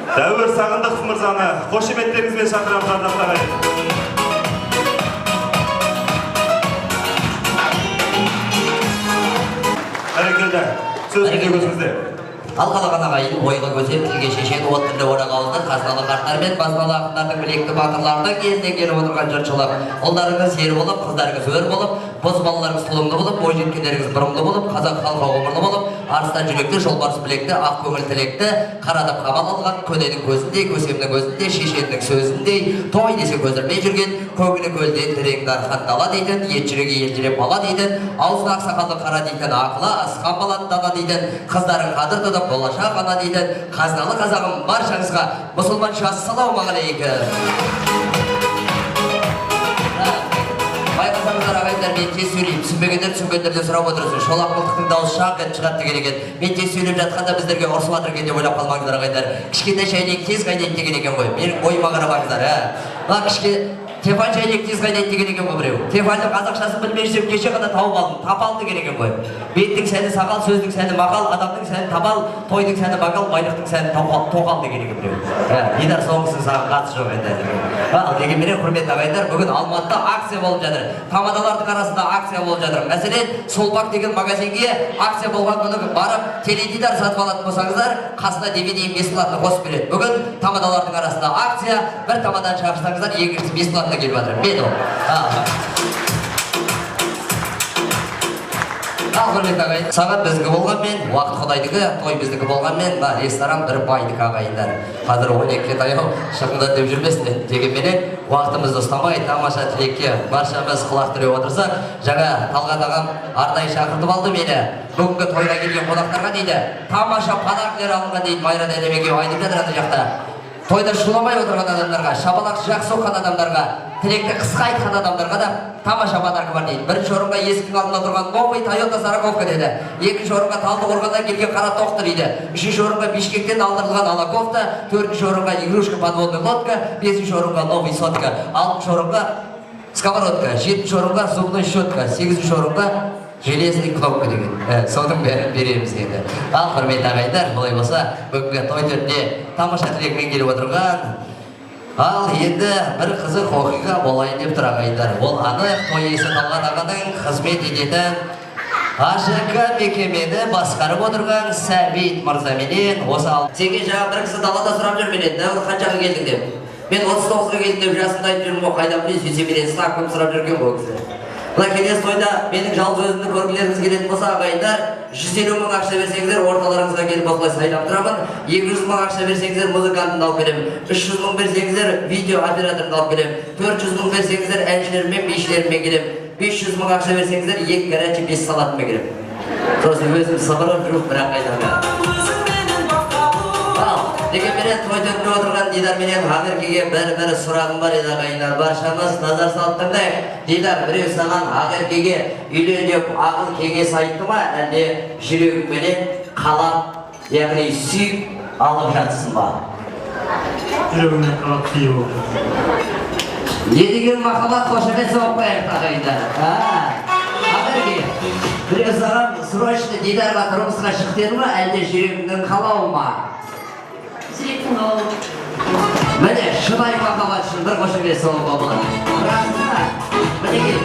Дәуір Сағындықов мырзаны қошеметтеріңізбен шақырамыз, ардақты ағайын. Бәрекелді, сөз өзіңізде. Алқалаған ағайын ойға көсеп тілге шешен оттырды орақ ауызды қазыналы қарттар мен базыналы ақындардың білекті батырлардың еліне келіп отырған жұртшылық. Ұлдарыңыз ер болып, қыздарыңыз өр болып, боз балаларыңыз тұлымды болып, бойжеткендеріңіз бұрымды болып, қазақ халқы ғұмырлы болып, арыстан жүректі, жолбарыс білекті, ақ көңіл тілекті, қарадып қамал алған көненің көзіндей, көсемнің өзіндей, шешеннің сөзіндей, той десе көзірмей жүрген, көңілі көлден терең дархан дала дейтін, ет жүрегі елжіреп бала дейтін, аузын ақсақалды қара дейтін, ақылы асқан баланы дана дейтін, қыздарың қадыр тұтып болашақ ана дейтін, қазыналы қазағым баршаңызға мұсылманша ассалаумағалейкум. Байқасаңыздар ағайындар, мен тез сөйлеймін, түсінбегендер түсінгендерден сұрап отырсың. Шолақ мылтықтың дауысы шақ етіп шығады деген екен. Мен тез сөйлеп жатқанда біздерге ұрысып жатыр екен деп ойлап қалмаңыздар ағайындар. Кішкентай шайнек тез қайнайды деген екен ғой. Менің ойыма қарамаңыздар, Тефаль шайнек тез қайнайды деген екен ғой біреу. Тефальдің қазақшасын білмейсем кеше ғана тауып алдым. Тапал деген екен ғой. Беттің сәні сақал, сөздің сәні мақал, адамның сәні табал, тойдың сәні бақал, байлықтың сәні тоқал деген екен біреу. Дидар соңғысын саған қатысы жоқ енді. Ал дегенменен құрметті ағайындар, бүгін Алматыда акция болып жатыр. Тамадалардың арасында акция болып жатыр. Мәселен, Солбак деген магазинге акция болған күні барып, теледидар сатып алатын болсаңыздар, қасына DVD бесплатно қосып береді. Бүгін тамадалардың арасында акция, бір тамадан шақырсаңыздар, екіншісі бесплатно келіп жатыр. Мен ол. Ал құрметті ағайын, сағат біздікі болғанмен, уақыт Құдайдікі, той біздікі болғанмен, ресторан бір байдікі ағайындар. Қазір 12-ке таяу шықыңдар деп жүрмесін. Дегенменен уақытымызды ұстамай, тамаша тілекке баршамыз құлақ түре отырсақ, жаңа Талғат ағам арнайы шақыртып алды мені. Бүгінгі тойға келген қонақтарға дейді, тамаша подаркілер алынған дейді, Майра дәлемеге айтып жатыр ана жақта. Тойда шуламай отырған адамдарға, шапалақ жақсы оққан адамдарға, тілекті қысқа айтқан адамдарға да тамаша подарка бар дейді. Бірінші орынға есіктің алдында тұрған новый Toyota Сороковка деді. Екінші орынға Талдықорғаннан келген қара тоқты дейді. Үшінші орынға Бишкектен алдырылған ала кофта, төртінші орынға игрушка подводный лодка, бесінші орынға новый сотка, алтыншы орынға сковородка, жетінші орынға зубной щетка, сегізінші орынға железный кнопка деген. Соның бәрін береміз енді. Ал құрметті ағайындар, бұлай болса, бүгінгі той төрінде тамаша тілекпен келіп отырған. Ал енді бір қызық оқиға болайын деп тұр ағайындар. Ол анық той иесі Талғат ағаның қызмет ететін АЖК мекемені басқарып отырған Сәбит мырзаменен осы ал. Сенге жаңа бір кісі далада сұрап жүр менен, дәуір қаншаға келдің деп. Мен 39-ға келдім деп жасында айтып жүрмін, қайда білесіз, сөйтсе менен сынақ сұрап жүрген бұл кісі. Мына келесі тойда менің жалғыз өзімді көргілеріңіз келетін болса ағайындар, 150 мың ақша берсеңіздер орталарыңызға келіп осылай сайлап тұрамын. 200 мың ақша берсеңіздер музыкантын алып келемін. 300 мың берсеңіздер видео операторын алып келемін. 400 мың берсеңіздер әншілермен, бишілермен келемін. 500 мың ақша берсеңіздер 2 гарячий 5 салатымен келемін. Сосын өзім сыбырып жүріп бірақ қайдан. Дегенменен той төрінде отырған Дидарменен Ақеркеге бір сұрағым бар еді ағайындар. Баршамыз назар салып тыңдайық. Дидар, біреу саған Ақеркеге үйлен деп ақыл кеңес айтты ма, әлде жүрегіңменен қалап, яғни сүйіп алып жатсың ба? Жүрегімнен қалап сүйіп алып. Не деген махаббат қошемет соғып қояйық ағайындар. Ақерке, біреу саған срочно Дидарға тұрмысқа шық деді ма, әлде жүрегіңнен қалау ма? Жүректің қалауы. Міне, шынайы махаббат үшін бір қошемет соғуға болады. Расында, мінекей,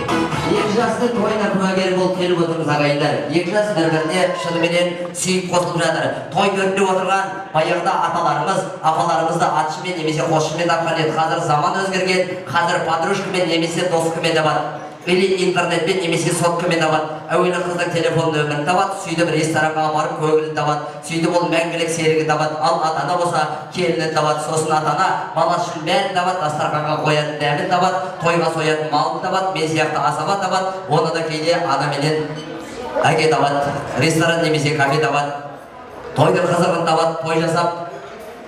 екі жастың тойына куәгер болып келіп отырмыз ағайындар. Екі жас бір-біріне шынымен сүйіп қосылып жатыр. Той төрінде отырған баяғыда аталарымыз, апаларымызды атшымен немесе қосшымен тапқан еді. Қазір заман өзгерген, қазір подружкамен немесе доскамен табады. Или интернетпен немесе соткамен табады. Әуелі қыздың телефон нөмірін табады, сөйтіп ресторанға барып көңілін табады, сөйтіп ол мәңгілік серігін табады. Ал ата-ана болса келінін табады, сосын ата-ана баласы үшін бәрін табады, дастарханға қоятын дәмін табады, тойға соятын малын табады, мен сияқты асаба табады, оны да кейде анаменен әке табады, ресторан немесе кафе табады, тойдың қызығын табады, той жасап,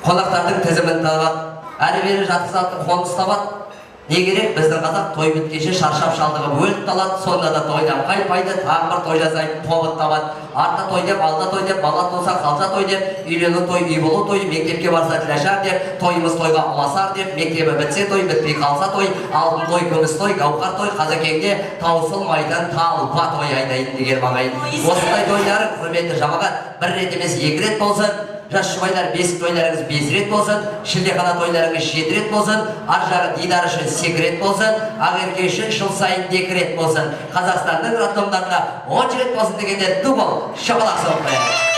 қонақтардың тізімін табады, әрі-бері жатқызатын қоныс табады. Не керек, біздің қазақ той біткенше шаршап шалдығып өліп талады, сонда да тойдан қайтпайды, тағы бір той жасайды, тобыт табады. Артта той деп, алда той деп, бала туса қалса той деп, үйлену той, үй болу той, мектепке барса тілашар деп, тойымыз тойға ұласар деп, мектебі бітсе той, бітпей қалса той, алтын той, күміс той, гауһар той, Қазекеңге таусылмайтын талпа той айдайын деген ағайын. Осындай тойлар құрметті жамағат бір рет емес екі рет болсын. жас жұбайлар бесік тойларыңыз 5 рет болсын, шілдехана тойларыңыз 7 рет болсын, ар жағы дидар үшін 8 рет болсын, ақерке үшін жыл сайын 2 рет болсын, Қазақстанның роддомдарында 10 рет болсын дегенде дубл шапалақ соғып қояйық.